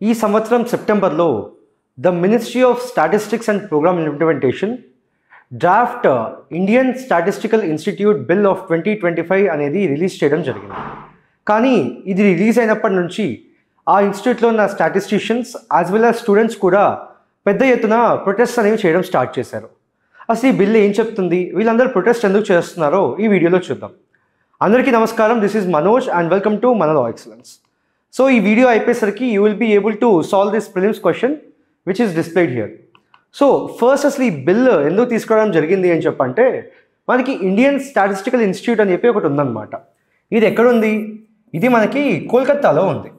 ఈ సంవత్సరం సెప్టెంబర్లో the ministry of statistics and programme implementation draft Indian statistical institute bill of 2025 అనేది release చేయడం జరిగింది. కానీ ఇది రిలీజ్ అయినప్పటి నుంచి ఆ ఇన్స్టిట్యూట్లో ఉన్న statisticians as well as students కూడా పెద్ద ఎత్తున ప్రొటెస్ట్ అనేవి చేయడం స్టార్ట్ చేశారు. అసలు ఈ బిల్ ఏం చెప్తుంది, వీళ్ళందరూ ప్రొటెస్ట్ ఎందుకు చేస్తున్నారో ఈ వీడియోలో చూద్దాం. అందరికీ నమస్కారం, this is Manoj and welcome to మన లా ఎక్సలెన్స్. సో ఈ వీడియో అయిపోయేసరికి you will be able to solve this prelims question which is displayed here. So first అసలు ఈ బిల్ ఎందుకు తీసుకురావడం జరిగింది అని చెప్పంటే, మనకి ఇండియన్ స్టాటిస్టికల్ ఇన్స్టిట్యూట్ అని చెప్పి ఒకటి ఉందన్నమాట. ఇది ఎక్కడుంది? ఇది మనకి కోల్కత్తాలో ఉంది.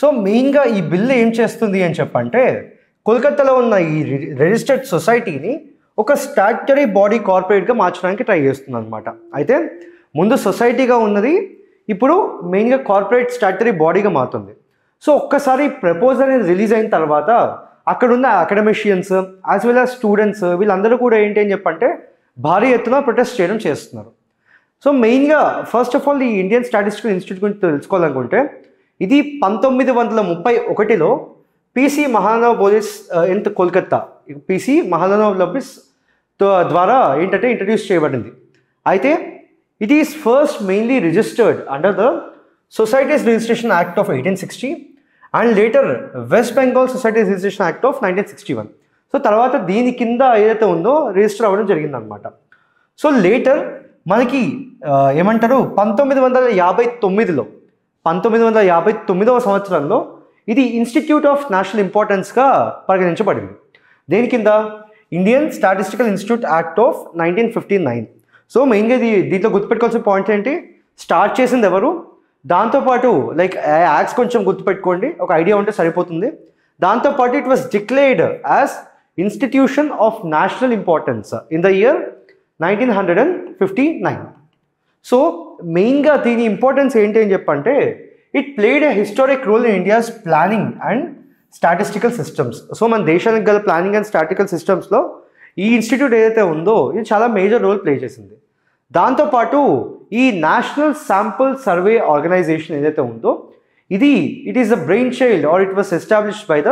సో మెయిన్గా ఈ బిల్ ఏం చేస్తుంది అని చెప్పంటే, కోల్కత్తాలో ఉన్న ఈ రిజిస్టర్డ్ సొసైటీని ఒక స్టాట్యుటరీ బాడీ కార్పొరేట్గా మార్చడానికి ట్రై చేస్తుంది అనమాట. అయితే ముందు సొసైటీగా ఉన్నది ఇప్పుడు మెయిన్గా కార్పొరేట్ స్టాట్యుటరీ బాడీగా మారుతుంది. సో ఒక్కసారి ప్రపోజల్ అనేది రిలీజ్ అయిన తర్వాత అక్కడున్న academicians as well as students వీళ్ళందరూ కూడా ఏంటి అని చెప్పంటే భారీ ఎత్తున ప్రొటెస్ట్ చేయడం చేస్తున్నారు. సో మెయిన్గా ఫస్ట్ ఆఫ్ ఆల్ ఈ ఇండియన్ స్టాటిస్టికల్ ఇన్స్టిట్యూట్ గురించి తెలుసుకోవాలనుకుంటే, ఇది 1931లో PC మహానవ్ police in Kolkata, PC మహానవ్ police ద్వారా ఏంటంటే ఇంట్రడ్యూస్ చేయబడింది. అయితే it is first mainly registered under the societies registration act of 1860 and later west Bengal societies registration act of 1961. So తర్వాత దీని కింద ఏదైతే ఉందో రిజిస్టర్ అవ్వడం జరిగిందనమాట. సో లేటర్ మనకి ఏమంటారు 1959వ సంవత్సరంలో ఇది ఇన్స్టిట్యూట్ ఆఫ్ నేషనల్ ఇంపార్టెన్స్గా పరిగణించబడింది. దేని కింద? Indian statistical institute act of 1959. So మెయిన్గా దీంట్లో గుర్తుపెట్టుకోవాల్సిన పాయింట్ ఏంటి, స్టార్ట్ చేసింది ఎవరు, దాంతోపాటు లైక్ యాక్ట్స్ కొంచెం గుర్తుపెట్టుకోండి, ఒక ఐడియా ఉంటే సరిపోతుంది. దాంతోపాటు it was declared as institution of national importance in the year 1959. So మెయిన్గా దీని ఇంపార్టెన్స్ ఏంటి అని చెప్పంటే, it played a historic role in India's planning and statistical systems. So మన దేశానికి గల ప్లానింగ్ అండ్ స్టాటిస్టికల్ సిస్టమ్స్లో ఈ ఇన్స్టిట్యూట్ ఏదైతే ఉందో ఇది చాలా మేజర్ రోల్ ప్లే చేసింది. దాంతోపాటు ఈ నేషనల్ శాంపుల్ సర్వే ఆర్గనైజేషన్ ఏదైతే ఉందో it is the brain child or it was established by the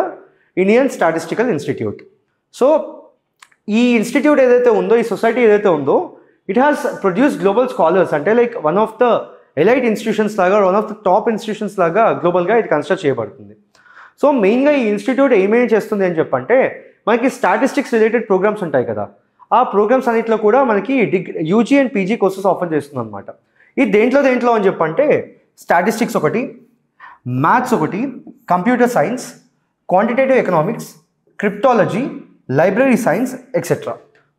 Indian statistical institute. So ఈ ఇన్స్టిట్యూట్ ఏదైతే ఉందో, ఈ సొసైటీ ఏదైతే ఉందో, it has produce global scholars, అంటే like one of the elite institutions లాగా, one of the top institutions లాగా గ్లోబల్గా ఇది కన్సిడర్ చేయబడుతుంది. సో మెయిన్గా ఈ ఇన్స్టిట్యూట్ ఏమేమి చేస్తుంది అని చెప్పంటే, మనకి స్టాటిస్టిక్స్ రిలేటెడ్ ప్రోగ్రామ్స్ ఉంటాయి కదా, ఆ ప్రోగ్రామ్స్ అన్నింటిలో కూడా మనకి UG and PG courses offer చేస్తుంది అనమాట. ఇది దేంట్లో అని చెప్పంటే, స్టాటిస్టిక్స్ ఒకటి, మ్యాథ్స్ ఒకటి, computer science, quantitative economics, cryptology, library science etcetera.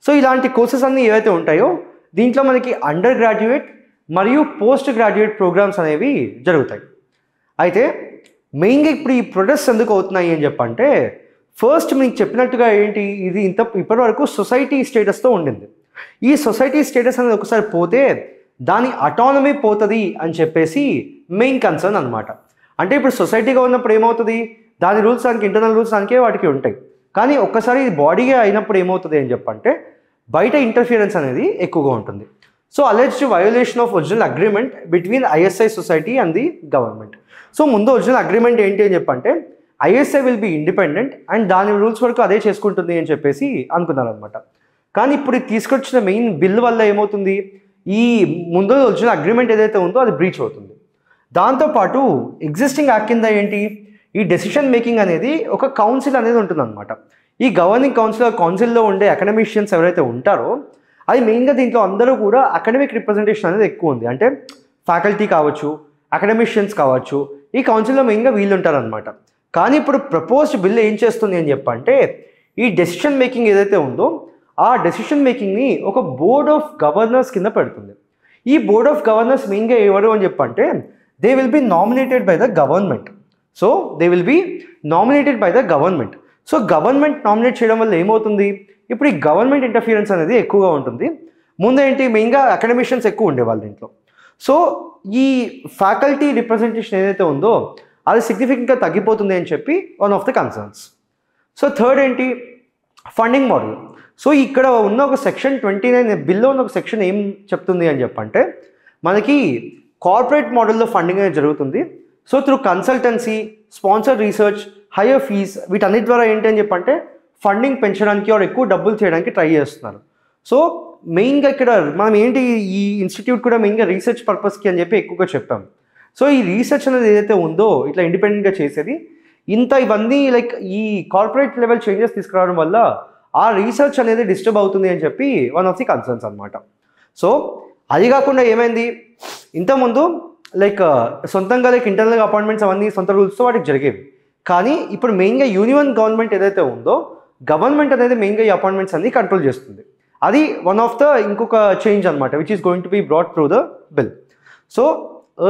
So ఇలాంటి కోర్సెస్ అన్నీ ఏవైతే ఉంటాయో దీంట్లో మనకి అండర్ గ్రాడ్యుయేట్ మరియు పోస్ట్ గ్రాడ్యుయేట్ ప్రోగ్రామ్స్ అనేవి జరుగుతాయి. అయితే మెయిన్గా ఇప్పుడు ఈ ప్రొటెస్ట్ ఎందుకు అవుతున్నాయి అని చెప్పంటే, ఫస్ట్ మీకు చెప్పినట్టుగా ఏంటి, ఇది ఇప్పటివరకు సొసైటీ స్టేటస్తో ఉండింది. ఈ సొసైటీ స్టేటస్ అనేది ఒకసారి పోతే దాని అటానమీ పోతుంది అని చెప్పేసి మెయిన్ కన్సర్న్ అనమాట. అంటే ఇప్పుడు సొసైటీగా ఉన్నప్పుడు ఏమవుతుంది, దాని రూల్స్ దానికి ఇంటర్నల్ రూల్స్ దానికే వాటికి ఉంటాయి. కానీ ఒక్కసారి ఇది బాడీగా అయినప్పుడు ఏమవుతుంది అని చెప్పంటే బయట ఇంటర్ఫియరెన్స్ అనేది ఎక్కువగా ఉంటుంది. So alleged violation of original agreement between ISI society and the government. So ముందు ఒరిజినల్ అగ్రిమెంట్ ఏంటి అని చెప్పంటే, ISI will be independent and దాని రూల్స్ వరకు అదే చేసుకుంటుంది అని చెప్పేసి అనుకున్నారనమాట. కానీ ఇప్పుడు తీసుకొచ్చిన మెయిన్ బిల్ వల్ల ఏమవుతుంది, ఈ ముందు ఒరిజినల్ అగ్రిమెంట్ ఏదైతే ఉందో అది బ్రీచ్ అవుతుంది. దాంతోపాటు ఎగ్జిస్టింగ్ యాక్ట్ కింద ఏంటి, ఈ డెసిషన్ మేకింగ్ అనేది ఒక కౌన్సిల్ అనేది ఉంటుందన్నమాట. ఈ గవర్నింగ్ కౌన్సిల్లో ఉండే అకాడమిషియన్స్ ఎవరైతే ఉంటారో అది మెయిన్గా దీంట్లో అందరూ కూడా అకాడమిక్ రిప్రజెంటేషన్ అనేది ఎక్కువ ఉంది. అంటే ఫ్యాకల్టీ కావచ్చు, అకాడమిషియన్స్ కావచ్చు, ఈ కౌన్సిల్లో మెయిన్గా వీళ్ళు ఉంటారనమాట. కానీ ఇప్పుడు ప్రపోజ్డ్ బిల్ ఏం చేస్తుంది అని చెప్పంటే, ఈ డెసిషన్ మేకింగ్ ఏదైతే ఉందో ఆ డెసిషన్ మేకింగ్ని ఒక బోర్డ్ ఆఫ్ గవర్నర్స్ కింద పెడుతుంది. ఈ బోర్డ్ ఆఫ్ గవర్నర్స్ మెయిన్గా ఎవరు అని చెప్పంటే, they will be nominated by the government. So they will be nominated by the government. So government nominate చేయడం వల్ల ఏమవుతుంది, ఇప్పుడు ఈ గవర్నమెంట్ ఇంటర్ఫియరెన్స్ అనేది ఎక్కువగా ఉంటుంది. ముందేంటి మెయిన్గా అకాడమిషియన్స్ ఎక్కువ ఉండేవాళ్ళు దీంట్లో. సో ఈ ఫ్యాకల్టీ రిప్రజెంటేషన్ ఏదైతే ఉందో అది సిగ్నిఫికెంట్గా తగ్గిపోతుంది అని చెప్పి one of the concerns. So third ఏంటి, ఫండింగ్ మోడల్. సో ఇక్కడ ఉన్న ఒక సెక్షన్ 29 బిల్లో ఉన్న ఒక సెక్షన్ ఏం చెప్తుంది అని చెప్పంటే, మనకి కార్పొరేట్ మోడల్లో ఫండింగ్ అనేది జరుగుతుంది. So through consultancy, sponsored research, higher fees వీటన్నిటి ద్వారా ఏంటి అని చెప్పంటే ఫండింగ్ పెంచడానికి ఆర్ ఎక్కువ డబ్బులు చేయడానికి ట్రై చేస్తున్నారు. సో మెయిన్గా ఇక్కడ మనం ఏంటి ఈ ఇన్స్టిట్యూట్ కూడా మెయిన్గా రీసెర్చ్ పర్పస్కి అని చెప్పి ఎక్కువగా చెప్పాం. సో ఈ రీసెర్చ్ అనేది ఏదైతే ఉందో ఇట్లా ఇండిపెండెంట్గా చేసేది ఇవన్నీ లైక్ ఈ కార్పొరేట్ లెవెల్ చేంజెస్ తీసుకురావడం వల్ల ఆ రీసెర్చ్ అనేది డిస్టర్బ్ అవుతుంది అని చెప్పి వన్ ఆఫ్ ది కన్సర్న్స్ అనమాట. సో అది కాకుండా ఏమైంది, ఇంతకుముందు లైక్ సొంతంగా లైక్ ఇంటర్నల్గా అపాయింట్మెంట్స్ అవన్నీ సొంత రూల్స్తో వాటికి జరిగేవి. కానీ ఇప్పుడు మెయిన్గా యూనియన్ గవర్నమెంట్ ఏదైతే ఉందో గవర్నమెంట్ అనేది మెయిన్గా ఈ అపాయింట్మెంట్స్ అన్ని కంట్రోల్ చేస్తుంది. అది వన్ ఆఫ్ ద ఇంకొక చేంజ్ అనమాట which is going to be brought through the bill. So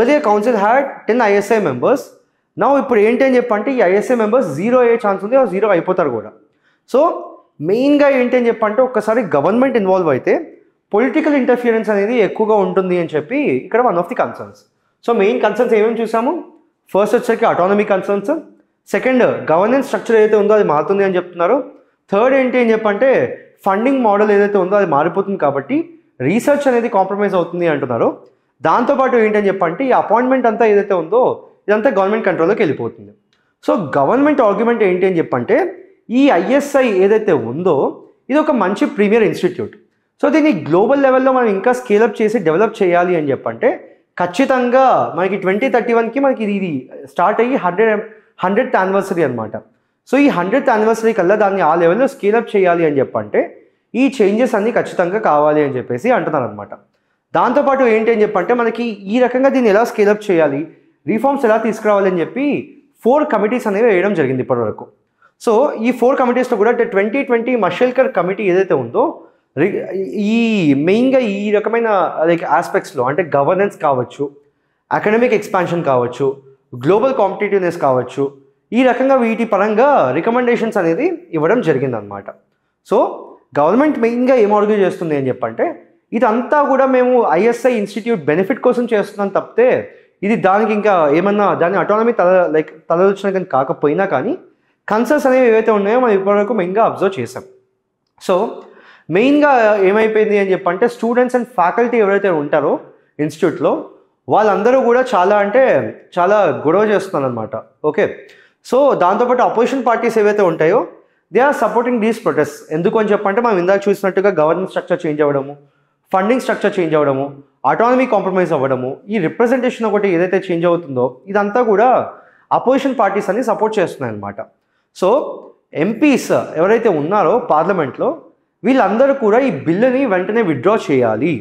earlier council had 10 ISI members. నా ఇప్పుడు ఏంటి అని చెప్పంటే ఈ ISI మెంబర్స్ 0 అయ్యే ఛాన్స్ ఉంది, 0 అయిపోతారు కూడా. సో మెయిన్గా ఏంటి అని చెప్పంటే ఒక్కసారి గవర్నమెంట్ ఇన్వాల్వ్ అయితే పొలిటికల్ ఇంటర్ఫియరెన్స్ అనేది ఎక్కువగా ఉంటుంది అని చెప్పి ఇక్కడ one of the concerns. So main concerns ఏమేమి చూసాము, ఫస్ట్ వచ్చేసరికి autonomy concerns, second governance structure ఏదైతే ఉందో అది మారుతుంది అని చెప్తున్నారు, థర్డ్ ఏంటి అని చెప్పంటే ఫండింగ్ మోడల్ ఏదైతే ఉందో అది మారిపోతుంది కాబట్టి రీసెర్చ్ అనేది కాంప్రమైజ్ అవుతుంది అంటున్నారు. దాంతోపాటు ఏంటని చెప్పంటే ఈ అపాయింట్మెంట్ అంతా ఏదైతే ఉందో ఇదంతా గవర్నమెంట్ కంట్రోల్లోకి వెళ్ళిపోతుంది. సో గవర్నమెంట్ ఆర్గ్యుమెంట్ ఏంటి అని చెప్పంటే ఈ ISI ఏదైతే ఉందో ఇది ఒక మంచి ప్రీమియర్ ఇన్స్టిట్యూట్. సో దీన్ని గ్లోబల్ లెవెల్లో మనం ఇంకా స్కేలప్ చేసి డెవలప్ చేయాలి అని చెప్పంటే ఖచ్చితంగా మనకి 2031కి మనకి ఇది స్టార్ట్ అయ్యి 100th యానివర్సరీ అనమాట. సో ఈ 100th యానివర్సరీ కల్లా దాన్ని ఆ లెవెల్లో స్కేలప్ చేయాలి అని చెప్పంటే ఈ చేంజెస్ అన్నీ ఖచ్చితంగా కావాలి అని చెప్పేసి అంటున్నారు అనమాట. దాంతోపాటు ఏంటి అని చెప్పంటే మనకి ఈ రకంగా దీన్ని ఎలా స్కేలప్ చేయాలి, రీఫార్మ్స్ ఎలా తీసుకురావాలి అని చెప్పి 4 కమిటీస్ అనేవి వేయడం జరిగింది ఇప్పటివరకు. సో ఈ 4 కమిటీస్లో కూడా 2020 మషేల్కర్ కమిటీ ఏదైతే ఉందో ఈ మెయిన్గా ఈ రకమైన లైక్ ఆస్పెక్ట్స్లో అంటే గవర్నెన్స్ కావచ్చు, అకాడమిక్ ఎక్స్పాన్షన్ కావచ్చు, గ్లోబల్ కాంపిటేటివ్నెస్ కావచ్చు, ఈ రకంగా వీటి పరంగా రికమెండేషన్స్ అనేది ఇవ్వడం జరిగిందనమాట. సో గవర్నమెంట్ మెయిన్గా ఏం ఆర్గ్యూ చేస్తుంది అని చెప్పంటే ఇదంతా కూడా మేము ISI ఇన్స్టిట్యూట్ బెనిఫిట్ కోసం చేస్తున్నాం తప్పితే ఇది దానికి ఇంకా ఏమన్నా దాని అటానమీ తలదొచ్చిన కానీ కాకపోయినా కానీ కన్సర్న్స్ అనేవి ఏవైతే ఉన్నాయో మనం ఇప్పటివరకు మెయిన్గా అబ్జర్వ్ చేసాం. సో మెయిన్గా ఏమైపోయింది అని చెప్పంటే స్టూడెంట్స్ అండ్ ఫ్యాకల్టీ ఎవరైతే ఉంటారో ఇన్స్టిట్యూట్లో వాళ్ళందరూ కూడా చాలా గొడవ చేస్తున్నారు అనమాట. ఓకే, సో దాంతోపాటు అపోజిషన్ పార్టీస్ ఏవైతే ఉంటాయో they are supporting these protest. ఎందుకు అని చెప్పంటే మనం ఇందాక చూసినట్టుగా గవర్నెన్స్ స్ట్రక్చర్ చేంజ్ అవ్వడము, ఫండింగ్ స్ట్రక్చర్ చేంజ్ అవ్వడము, అటానమీ కాంప్రమైజ్ అవ్వడము, ఈ రిప్రజెంటేషన్ ఒకటి ఏదైతే చేంజ్ అవుతుందో ఇదంతా కూడా అపోజిషన్ పార్టీస్ అన్ని సపోర్ట్ చేస్తున్నాయి అనమాట. సో ఎంపీస్ ఎవరైతే ఉన్నారో పార్లమెంట్లో వీళ్ళందరూ కూడా ఈ బిల్లుని వెంటనే విత్డ్రా చేయాలి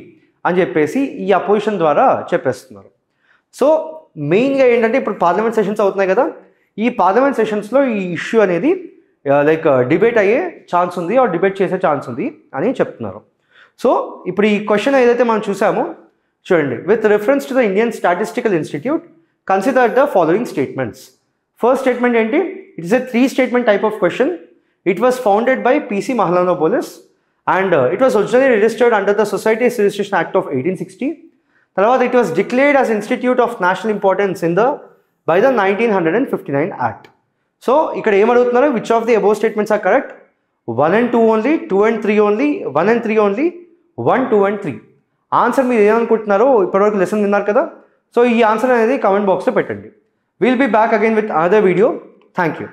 అని చెప్పేసి ఈ అపోజిషన్ ద్వారా చెప్పేస్తున్నారు. సో మెయిన్గా ఏంటంటే ఇప్పుడు పార్లమెంట్ సెషన్స్ అవుతున్నాయి కదా, ఈ పార్లమెంట్ సెషన్స్లో ఈ ఇష్యూ అనేది లైక్ డిబేట్ అయ్యే ఛాన్స్ ఉంది ఆర్ డిబేట్ చేసే ఛాన్స్ ఉంది అని చెప్తున్నారు. సో ఇప్పుడు ఈ క్వశ్చన్ ఏదైతే మనం చూసామో చూడండి, with reference to the Indian statistical institute consider the following statements. First statement ఏంటి, it is a 3 statement type of question. ఇట్ వాస్ ఫౌండెడ్ బై PC Mahalanobis and it was originally registered under the Societies Registration Act of 1860. తర్వాత it was declared as Institute of National Importance by the 1959 Act. సో ఇక్కడ ఏమడుగుతున్నారు, which of the above statements are correct, 1 and 2 only, 2 and 3 only, 1 and 3 only, 1, 2 and 3. Answer మీరు ఏమనుకుంటున్నారో ఇప్పటివరకు lesson విన్నారు కదా, so ఈ ఆన్సర్ అనేది కామెంట్ బాక్స్లో పెట్టండి. Will be back again with another video. Thank you.